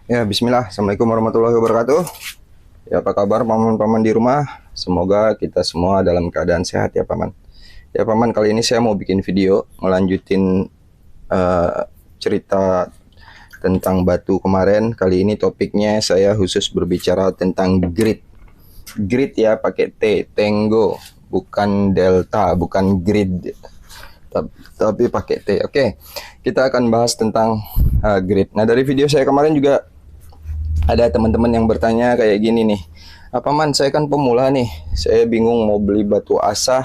Ya, bismillah. Assalamualaikum warahmatullahi wabarakatuh. Ya, apa kabar paman-paman di rumah? Semoga kita semua dalam keadaan sehat ya, paman. Ya, paman, kali ini saya mau bikin video melanjutin eh, cerita tentang batu kemarin. Kali ini topiknya saya khusus berbicara tentang grit. Grit ya, pakai T, Tango, bukan Delta, bukan grid. Tapi pakai T. Oke, kita akan bahas tentang grit. Nah, dari video saya kemarin juga ada teman-teman yang bertanya kayak gini nih, apa man, saya kan pemula nih, saya bingung mau beli batu asah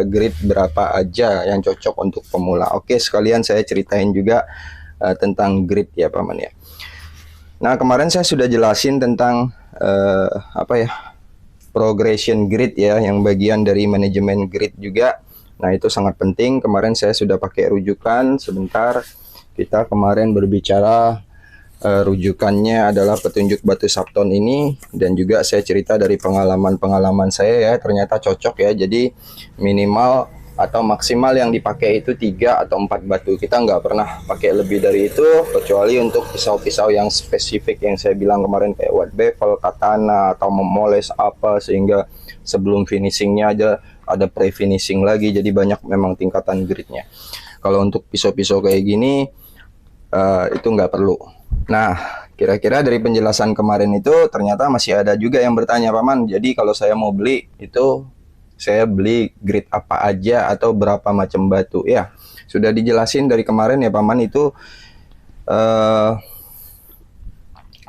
grade berapa aja yang cocok untuk pemula. Oke, sekalian saya ceritain juga tentang grade ya paman ya. Nah, kemarin saya sudah jelasin tentang apa ya, progression grid ya, yang bagian dari manajemen grid juga. Nah, itu sangat penting. Kemarin saya sudah pakai rujukan sebentar. Kita kemarin berbicara rujukannya adalah petunjuk batu Sapton ini, dan juga saya cerita dari pengalaman-pengalaman saya ya, ternyata cocok ya. Jadi minimal atau maksimal yang dipakai itu 3 atau 4 batu. Kita nggak pernah pakai lebih dari itu, kecuali untuk pisau-pisau yang spesifik yang saya bilang kemarin, kayak white bevel, katana, atau memoles apa, sehingga sebelum finishingnya aja ada pre-finishing lagi, jadi banyak memang tingkatan gridnya. Kalau untuk pisau-pisau kayak gini itu nggak perlu. Nah, kira-kira dari penjelasan kemarin itu ternyata masih ada juga yang bertanya, Paman, jadi kalau saya mau beli itu, saya beli grade apa aja atau berapa macam batu? Ya, sudah dijelasin dari kemarin ya, Paman, itu eh,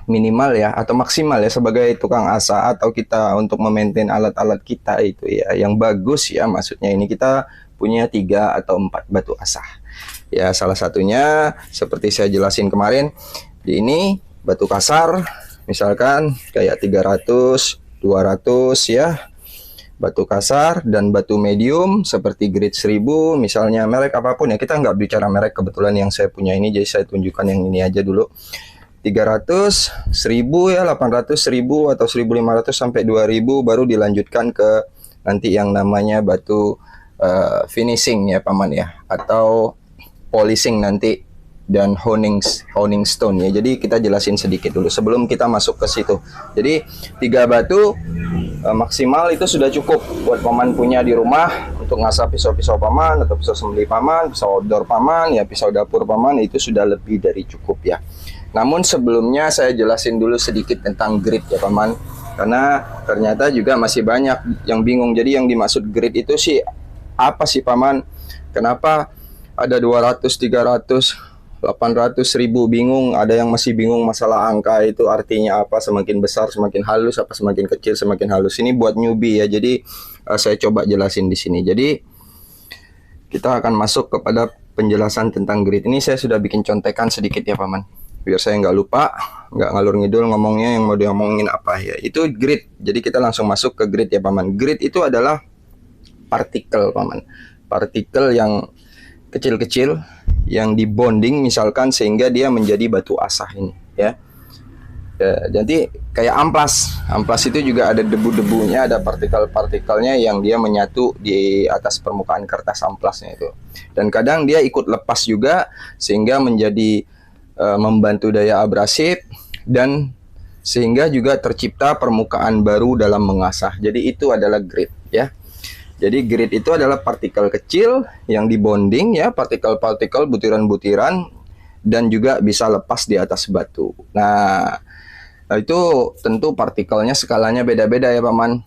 minimal ya atau maksimal ya, sebagai tukang asah atau kita untuk memaintain alat-alat kita itu ya, yang bagus ya, maksudnya ini kita punya 3 atau 4 batu asah. Ya, salah satunya seperti saya jelasin kemarin, ini batu kasar misalkan kayak 300, 200 ya, batu kasar, dan batu medium seperti grade 1000 misalnya, merek apapun ya, kita nggak bicara merek, kebetulan yang saya punya ini jadi saya tunjukkan yang ini aja dulu. 300, 1000 ya, 800, 1000 atau 1500 sampai 2000, baru dilanjutkan ke nanti yang namanya batu finishing ya paman ya, atau polishing nanti, dan honing stone ya. Jadi kita jelasin sedikit dulu sebelum kita masuk ke situ. Jadi 3 batu maksimal itu sudah cukup buat paman punya di rumah untuk ngasah pisau-pisau paman, atau pisau sembelih paman, pisau outdoor paman ya, pisau dapur paman, itu sudah lebih dari cukup ya. Namun sebelumnya saya jelasin dulu sedikit tentang grid ya paman, karena ternyata juga masih banyak yang bingung. Jadi yang dimaksud grid itu sih apa sih paman? Kenapa ada 200, 300, 800, 1000, bingung. Ada yang masih bingung masalah angka itu artinya apa, semakin besar semakin halus, apa semakin kecil semakin halus. Ini buat newbie ya, jadi saya coba jelasin di sini. Jadi kita akan masuk kepada penjelasan tentang grid. Ini saya sudah bikin contekan sedikit ya paman, biar saya nggak lupa, nggak ngalur ngidul ngomongnya yang mau diomongin apa ya. Itu grid. Jadi kita langsung masuk ke grid ya paman. Grid itu adalah partikel paman, partikel yang kecil-kecil yang dibonding misalkan sehingga dia menjadi batu asah ini ya. Jadi kayak amplas. Amplas itu juga ada debu-debunya, ada partikel-partikelnya yang dia menyatu di atas permukaan kertas amplasnya itu. Dan kadang dia ikut lepas juga sehingga menjadi membantu daya abrasif, dan sehingga juga tercipta permukaan baru dalam mengasah. Jadi itu adalah grid ya. Jadi grid itu adalah partikel kecil yang dibonding ya, partikel-partikel, butiran-butiran, dan juga bisa lepas di atas batu. Nah, itu tentu partikelnya skalanya beda-beda ya paman.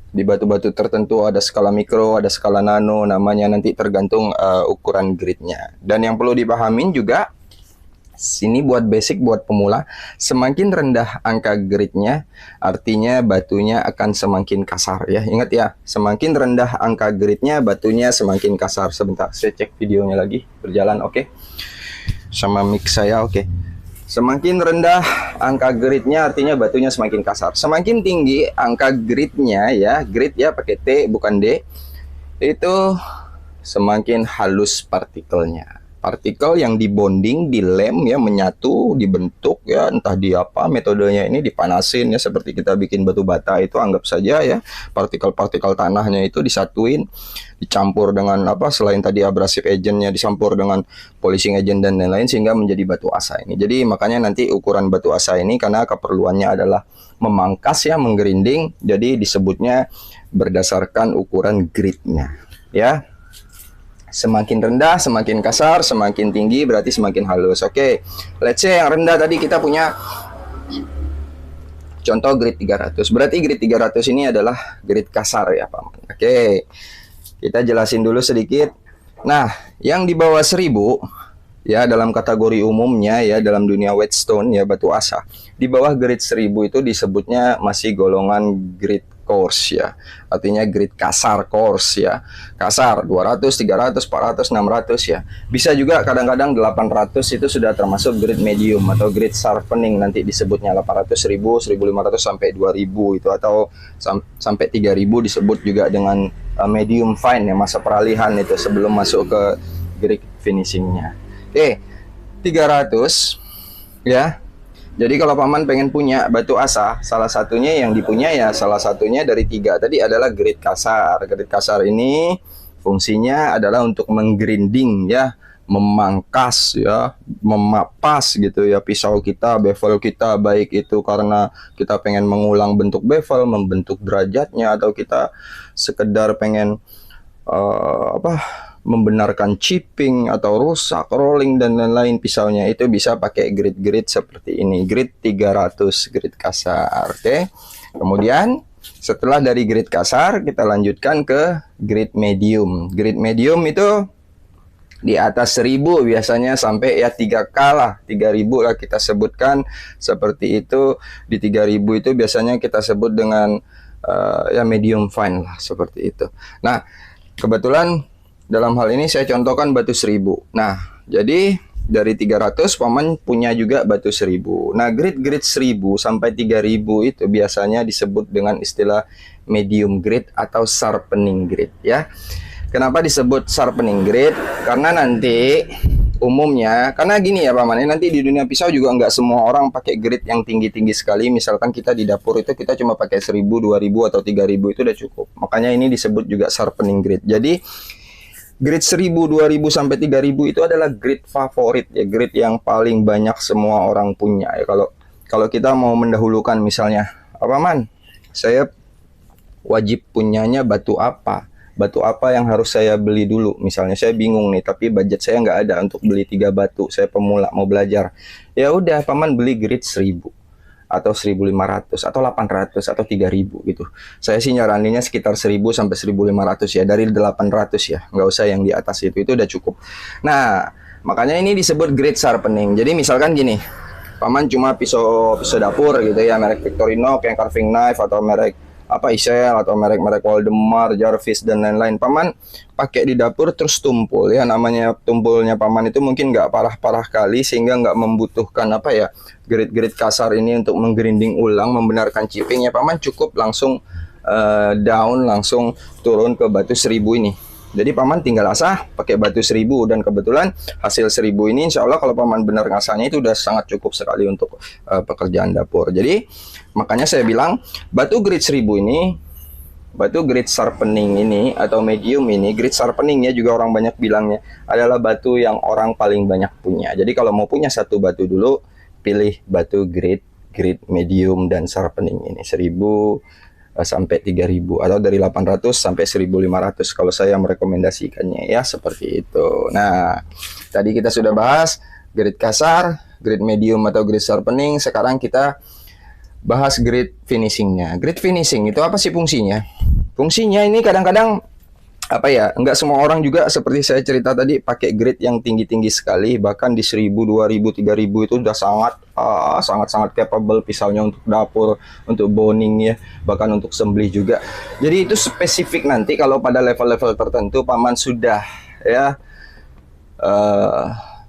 Di batu-batu tertentu ada skala mikro, ada skala nano, namanya nanti tergantung ukuran gridnya. Dan yang perlu dipahamin juga, sini buat basic, buat pemula, semakin rendah angka gridnya, artinya batunya akan semakin kasar ya. Ingat ya, semakin rendah angka gridnya, batunya semakin kasar. Sebentar, saya cek videonya lagi berjalan, oke? Sama mix saya, oke. Semakin rendah angka gridnya artinya batunya semakin kasar. Semakin tinggi angka gridnya ya, grid ya pakai T bukan D, itu semakin halus partikelnya. partikel yang dibonding, dilem ya, menyatu, dibentuk ya, entah di apa metodenya, ini dipanasin ya, seperti kita bikin batu bata itu, anggap saja ya, partikel-partikel tanahnya itu disatuin, dicampur dengan apa, selain tadi abrasive agentnya dicampur dengan polishing agent dan lain-lain, sehingga menjadi batu asa ini. Jadi makanya nanti ukuran batu asa ini karena keperluannya adalah memangkas ya, menggrinding, jadi disebutnya berdasarkan ukuran gritnya ya. Semakin rendah, semakin kasar, semakin tinggi berarti semakin halus. Oke, let's say yang rendah tadi kita punya contoh grit 300. Berarti grit 300 ini adalah grit kasar ya, Pak. Oke, kita jelasin dulu sedikit. Nah, yang di bawah 1000 ya, dalam kategori umumnya ya, dalam dunia whetstone ya, batu asa, di bawah grit 1000 itu disebutnya masih golongan grit coarse ya, artinya grit kasar, coarse ya, kasar 200, 300, 400, 600 ya, bisa juga kadang-kadang 800 itu sudah termasuk grit medium atau grit sharpening, nanti disebutnya 800, 1000, 1500 sampai 2000 itu, atau sampai 3000 disebut juga dengan medium fine ya, masa peralihan itu sebelum masuk ke grit finishingnya. Oke, 300 ya. Jadi kalau paman pengen punya batu asa, salah satunya yang dipunya ya, salah satunya dari 3 tadi adalah grit kasar. Grit kasar ini fungsinya adalah untuk menggrinding ya, memangkas ya, memapas gitu ya, pisau kita, bevel kita, baik itu karena kita pengen mengulang bentuk bevel, membentuk derajatnya, atau kita sekedar pengen membenarkan chipping atau rusak, rolling dan lain-lain pisaunya, itu bisa pakai grit-grit seperti ini, grit 300, grit kasar. Oke. Kemudian setelah dari grit kasar kita lanjutkan ke grit medium. Grit medium itu di atas 1000 biasanya sampai ya 3K lah, 3000 lah kita sebutkan seperti itu. Di 3000 itu biasanya kita sebut dengan ya medium fine lah, seperti itu. Nah, kebetulan dalam hal ini saya contohkan batu 1000. Nah, jadi dari 300 paman punya juga batu 1000. Nah, grit 1000 sampai 3000 itu biasanya disebut dengan istilah medium grit atau sharpening grit ya. Kenapa disebut sharpening grit? Karena nanti umumnya, karena gini ya paman, nanti di dunia pisau juga nggak semua orang pakai grit yang tinggi-tinggi sekali. Misalkan kita di dapur itu kita cuma pakai 1000, 2000 atau 3000 itu udah cukup. Makanya ini disebut juga sharpening grit. Jadi grit 1000, 2000 sampai 3000 itu adalah grit favorit ya, grit yang paling banyak semua orang punya ya. Kalau kita mau mendahulukan misalnya, apa man, saya wajib punyanya batu apa? Batu apa yang harus saya beli dulu? Misalnya saya bingung nih, tapi budget saya nggak ada untuk beli 3 batu. Saya pemula mau belajar. Ya udah, paman beli grit 1000 atau 1500 atau 800 atau 3000 gitu. Saya sih nyaraninnya sekitar 1000 sampai 1500 ya, dari 800 ya, nggak usah yang di atas itu udah cukup. Nah, makanya ini disebut grit sharpening. Jadi misalkan gini, paman cuma pisau dapur gitu ya, merek Victorinox yang carving knife, atau merek apa Isel, atau merek-merek Waldemar, Jarvis dan lain-lain, paman pakai di dapur terus tumpul ya, namanya tumpulnya paman itu mungkin nggak parah-parah kali sehingga nggak membutuhkan apa ya, grit-grit kasar ini untuk menggrinding ulang, membenarkan chipping ya, paman cukup langsung down, langsung turun ke batu 1000 ini. Jadi paman tinggal asah pakai batu 1000, dan kebetulan hasil 1000 ini insya Allah kalau paman benar ngasahnya itu udah sangat cukup sekali untuk pekerjaan dapur. Jadi makanya saya bilang batu grit 1000 ini, batu grit sharpening ini atau medium ini, grit sharpening ya juga orang banyak bilangnya, adalah batu yang orang paling banyak punya. Jadi kalau mau punya satu batu dulu, pilih batu grit medium dan sharpening ini, 1000 sampai 3000 atau dari 800 sampai 1500 kalau saya merekomendasikannya ya, seperti itu. Nah, tadi kita sudah bahas grit kasar, grit medium atau grit sharpening. Sekarang kita bahas grit finishingnya. Grit finishing itu apa sih fungsinya? Fungsinya ini kadang-kadang apa ya, nggak semua orang juga seperti saya cerita tadi pakai grit yang tinggi-tinggi sekali, bahkan di 1000, 2000, 3000 itu udah sangat capable pisaunya untuk dapur, untuk boning ya, bahkan untuk sembelih juga. Jadi itu spesifik nanti kalau pada level-level tertentu paman sudah ya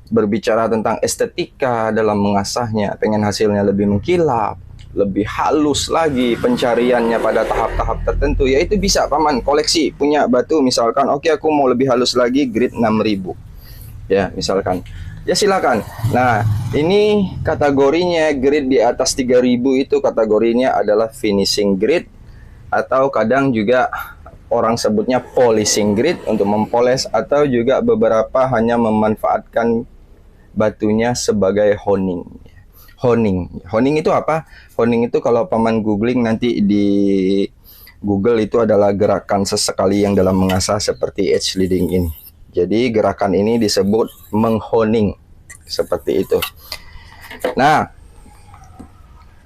berbicara tentang estetika dalam mengasahnya, pengen hasilnya lebih mengkilap, lebih halus lagi pencariannya pada tahap-tahap tertentu, ya itu bisa paman koleksi punya batu misalkan, oke aku mau lebih halus lagi, grit 6000 ya misalkan. Ya silakan. Nah, ini kategorinya grid di atas 3000 itu kategorinya adalah finishing grid, atau kadang juga orang sebutnya polishing grid untuk mempoles, atau juga beberapa hanya memanfaatkan batunya sebagai honing. Honing itu apa? Honing itu kalau paman googling nanti di Google, itu adalah gerakan sesekali yang dalam mengasah seperti edge leading ini. Jadi gerakan ini disebut menghoning, seperti itu. Nah,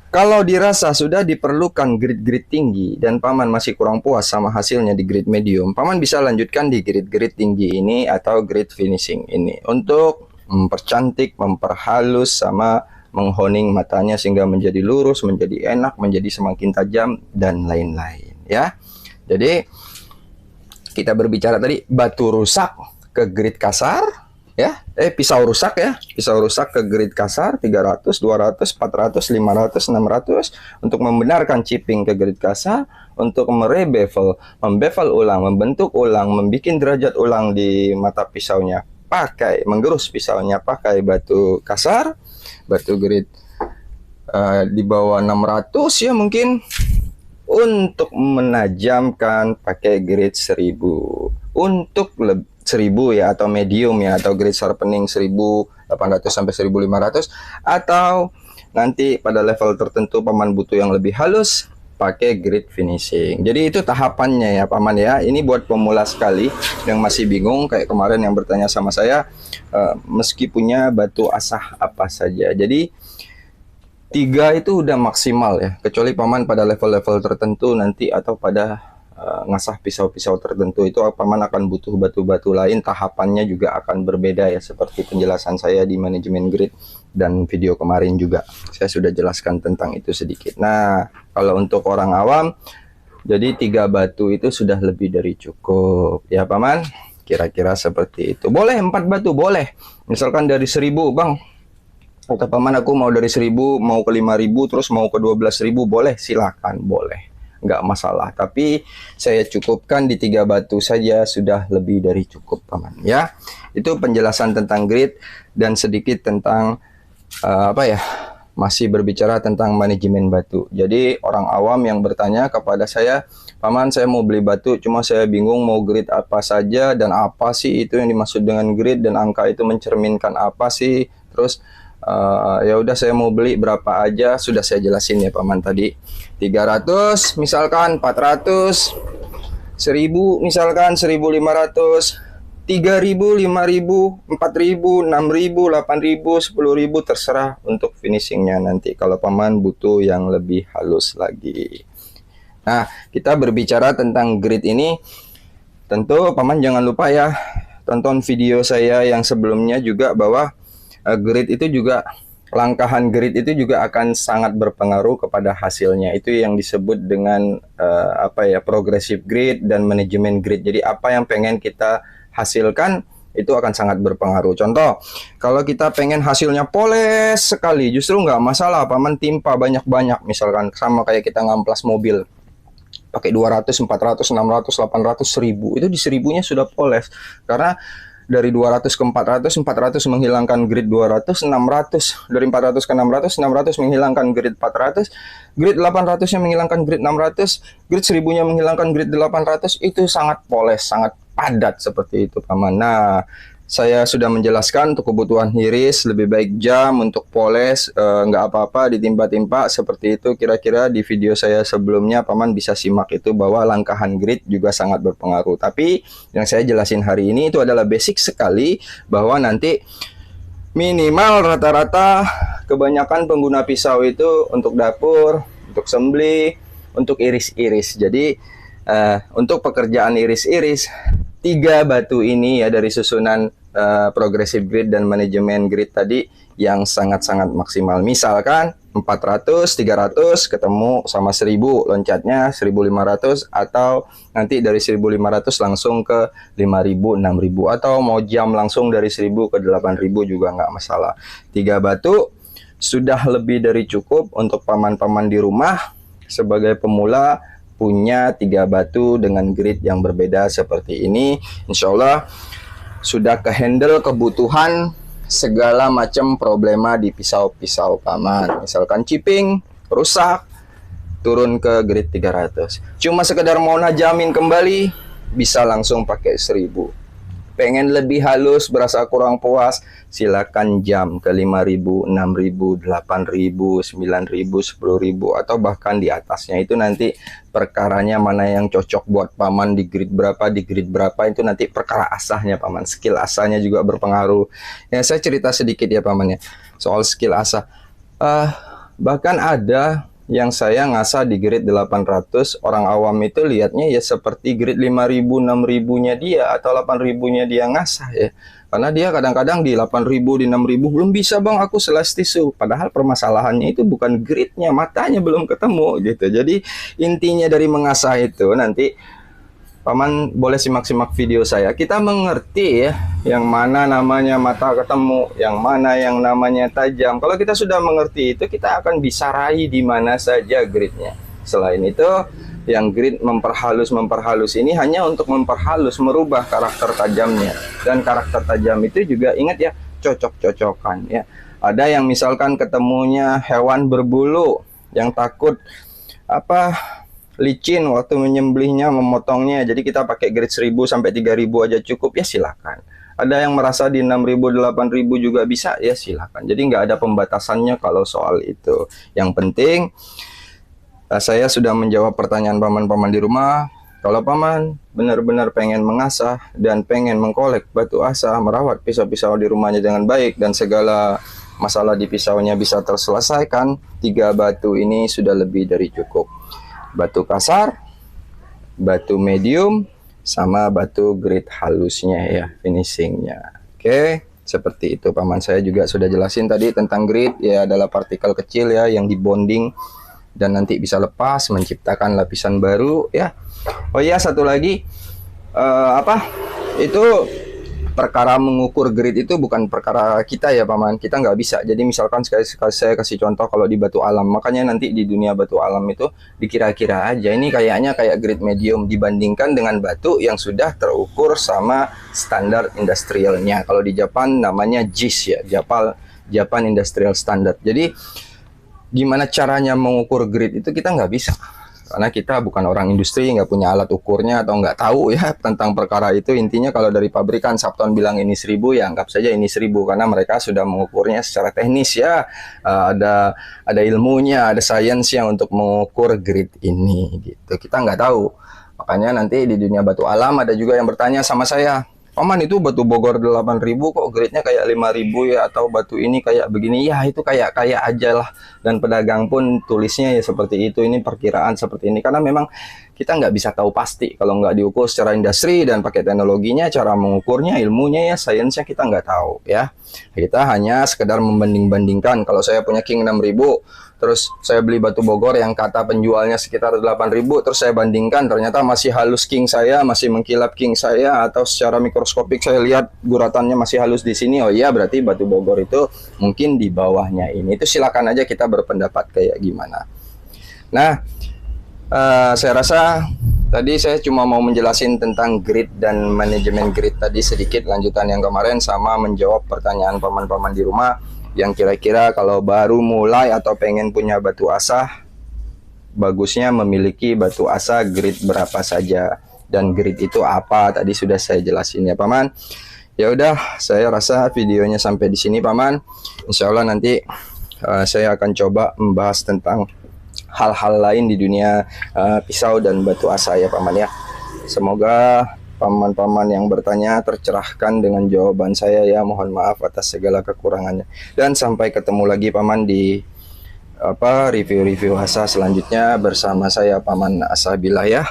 kalau dirasa sudah diperlukan grid-grid tinggi dan paman masih kurang puas sama hasilnya di grid medium, paman bisa lanjutkan di grid-grid tinggi ini atau grid finishing ini untuk mempercantik, memperhalus, sama menghoning matanya sehingga menjadi lurus, menjadi enak, menjadi semakin tajam, dan lain-lain ya. Jadi kita berbicara tadi batu rusak ke grid kasar ya, pisau rusak ya, pisau rusak ke grid kasar 300, 200, 400, 500, 600 untuk membenarkan chipping ke grid kasar, untuk merebevel, membevel ulang, membentuk ulang, membuat derajat ulang di mata pisaunya pakai, menggerus pisaunya pakai batu kasar, batu grid di bawah 600 ya mungkin, untuk menajamkan pakai grid 1000, untuk 1000 ya, atau medium ya, atau grade sharpening 1800 sampai 1500, atau nanti pada level tertentu paman butuh yang lebih halus pakai grade finishing. Jadi itu tahapannya ya paman ya. Ini buat pemula sekali yang masih bingung kayak kemarin yang bertanya sama saya, meski punya batu asah apa saja. Jadi 3 itu udah maksimal ya, kecuali paman pada level-level tertentu nanti, atau pada ngasah pisau-pisau tertentu itu paman akan butuh batu-batu lain, tahapannya juga akan berbeda ya, seperti penjelasan saya di manajemen grid dan video kemarin juga saya sudah jelaskan tentang itu sedikit. Nah, kalau untuk orang awam, jadi 3 batu itu sudah lebih dari cukup ya paman, kira-kira seperti itu. Boleh 4 batu, boleh misalkan dari 1000 bang, kata paman aku mau dari 1000 mau ke 5000 terus mau ke 12000, boleh, silakan, boleh, nggak masalah. Tapi saya cukupkan di 3 batu saja sudah lebih dari cukup paman ya. Itu penjelasan tentang grid dan sedikit tentang masih berbicara tentang manajemen batu. Jadi orang awam yang bertanya kepada saya, paman saya mau beli batu cuma saya bingung mau grid apa saja dan apa sih itu yang dimaksud dengan grid, dan angka itu mencerminkan apa sih, terus ya udah saya mau beli berapa aja, sudah saya jelasin ya paman tadi. 300 misalkan, 400, 1000 misalkan, 1500, 3000, 5000, 4000, 6000, 8000, 10000, terserah untuk finishingnya nanti kalau paman butuh yang lebih halus lagi. Nah, kita berbicara tentang grid ini, tentu paman jangan lupa ya tonton video saya yang sebelumnya juga, bahwa grid itu juga, langkahan grid itu juga akan sangat berpengaruh kepada hasilnya. Itu yang disebut dengan progressive grid dan manajemen grid. Jadi apa yang pengen kita hasilkan itu akan sangat berpengaruh. Contoh, kalau kita pengen hasilnya poles sekali, justru nggak masalah paman timpa banyak-banyak, misalkan sama kayak kita ngamplas mobil pakai 200, 400, 600, 800, 1000, itu di 1000-nya sudah poles. Karena dari 200 ke 400, 400 menghilangkan grid 200, 600, dari 400 ke 600, 600 menghilangkan grid 400, grid 800-nya menghilangkan grid 600, grid 1000-nya menghilangkan grid 800, itu sangat poles, sangat padat seperti itu paman. Nah, saya sudah menjelaskan untuk kebutuhan iris lebih baik jam, untuk poles nggak apa-apa ditimpa-timpa seperti itu. Kira-kira di video saya sebelumnya paman bisa simak itu, bahwa langkahan grid juga sangat berpengaruh. Tapi yang saya jelasin hari ini itu adalah basic sekali, bahwa nanti minimal rata-rata kebanyakan pengguna pisau itu untuk dapur, untuk sembelih, untuk iris-iris. Jadi untuk pekerjaan iris-iris, 3 batu ini ya dari susunan progressive grid dan manajemen grid tadi yang sangat-sangat maksimal. Misalkan 400, 300 ketemu sama 1000 loncatnya 1500, atau nanti dari 1500 langsung ke 5000, 6000, atau mau jam langsung dari 1000 ke 8000 juga nggak masalah. 3 batu sudah lebih dari cukup untuk paman-paman di rumah sebagai pemula punya 3 batu dengan grid yang berbeda seperti ini. Insya Allah sudah kehandle kebutuhan segala macam problema di pisau-pisau paman. Misalkan chipping rusak, turun ke grade 300. Cuma sekedar mau najamin kembali, bisa langsung pakai 1000. Pengen lebih halus, berasa kurang puas, silakan jam ke 5.000, 6.000, 8.000, 9.000, 10.000, atau bahkan di atasnya. Itu nanti perkaranya mana yang cocok buat paman, di grade berapa, itu nanti perkara asahnya paman. Skill asahnya juga berpengaruh. Ya, saya cerita sedikit ya paman ya, soal skill asah. Bahkan ada yang saya ngasah di grade 800, orang awam itu lihatnya ya seperti grade 5.000, 6.000-nya dia atau 8.000-nya dia ngasah ya. Karena dia kadang-kadang di 8.000, di 6.000 belum bisa bang aku selas tisu. Padahal permasalahannya itu bukan grade-nya, matanya belum ketemu gitu. Jadi intinya dari mengasah itu nanti paman boleh simak-simak video saya. Kita mengerti ya, yang mana namanya mata ketemu, yang mana yang namanya tajam. Kalau kita sudah mengerti itu, kita akan bisa raih di mana saja gridnya. Selain itu, yang grid memperhalus ini hanya untuk memperhalus, merubah karakter tajamnya. Dan karakter tajam itu juga ingat ya, cocok-cocokan ya. Ada yang misalkan ketemunya hewan berbulu, yang takut licin waktu menyembelihnya, memotongnya, jadi kita pakai grade 1000 sampai 3000 aja cukup, ya silakan. Ada yang merasa di 6000, 8000 juga bisa, ya silakan. Jadi nggak ada pembatasannya kalau soal itu. Yang penting saya sudah menjawab pertanyaan paman-paman di rumah. Kalau paman benar-benar pengen mengasah dan pengen mengkolek batu asah, merawat pisau-pisau di rumahnya dengan baik, dan segala masalah di pisaunya bisa terselesaikan, 3 batu ini sudah lebih dari cukup. Batu kasar, batu medium, sama batu grade halusnya ya, finishingnya. Oke, seperti itu paman. Saya juga sudah jelasin tadi tentang grade ya, adalah partikel kecil ya yang dibonding dan nanti bisa lepas menciptakan lapisan baru ya. Oh iya, satu lagi itu perkara mengukur grade itu bukan perkara kita ya paman, kita nggak bisa. Jadi misalkan saya kasih contoh kalau di batu alam, makanya nanti di dunia batu alam itu dikira-kira aja, ini kayaknya kayak grade medium dibandingkan dengan batu yang sudah terukur sama standar industrialnya. Kalau di Jepang namanya JIS ya, Japan Industrial Standard. Jadi gimana caranya mengukur grade itu kita nggak bisa, karena kita bukan orang industri, nggak punya alat ukurnya atau nggak tahu ya tentang perkara itu. Intinya kalau dari pabrikan Sapton bilang ini 1000, ya anggap saja ini 1000, karena mereka sudah mengukurnya secara teknis ya. Ada ilmunya, ada sainsnya untuk mengukur grade ini gitu. Kita nggak tahu. Makanya nanti di dunia batu alam ada juga yang bertanya sama saya, paman itu batu Bogor 8.000 kok grade-nya kayak 5.000 ya, atau batu ini kayak begini ya. Itu kayak aja lah, dan pedagang pun tulisnya ya seperti itu, ini perkiraan seperti ini, karena memang kita nggak bisa tahu pasti kalau nggak diukur secara industri dan pakai teknologinya, cara mengukurnya, ilmunya ya, sainsnya kita nggak tahu ya. Kita hanya sekedar membanding-bandingkan. Kalau saya punya King 6.000, terus saya beli batu Bogor yang kata penjualnya sekitar 8.000, terus saya bandingkan, ternyata masih halus King saya, masih mengkilap King saya, atau secara mikroskopik saya lihat guratannya masih halus di sini, oh iya berarti batu Bogor itu mungkin di bawahnya ini. Itu silakan aja kita berpendapat kayak gimana. Nah, saya rasa tadi saya cuma mau menjelasin tentang grid dan manajemen grid tadi sedikit, lanjutan yang kemarin, sama menjawab pertanyaan paman-paman di rumah yang kira-kira kalau baru mulai atau pengen punya batu asah, bagusnya memiliki batu asah grade berapa saja, dan grade itu apa tadi sudah saya jelasin ya paman. Ya udah, saya rasa videonya sampai di sini paman. Insya Allah nanti saya akan coba membahas tentang hal-hal lain di dunia pisau dan batu asah ya paman ya. Semoga paman-paman yang bertanya tercerahkan dengan jawaban saya ya. Mohon maaf atas segala kekurangannya, dan sampai ketemu lagi paman di review-review asah selanjutnya bersama saya Paman Asah Billah ya.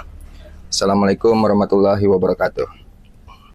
Assalamualaikum warahmatullahi wabarakatuh.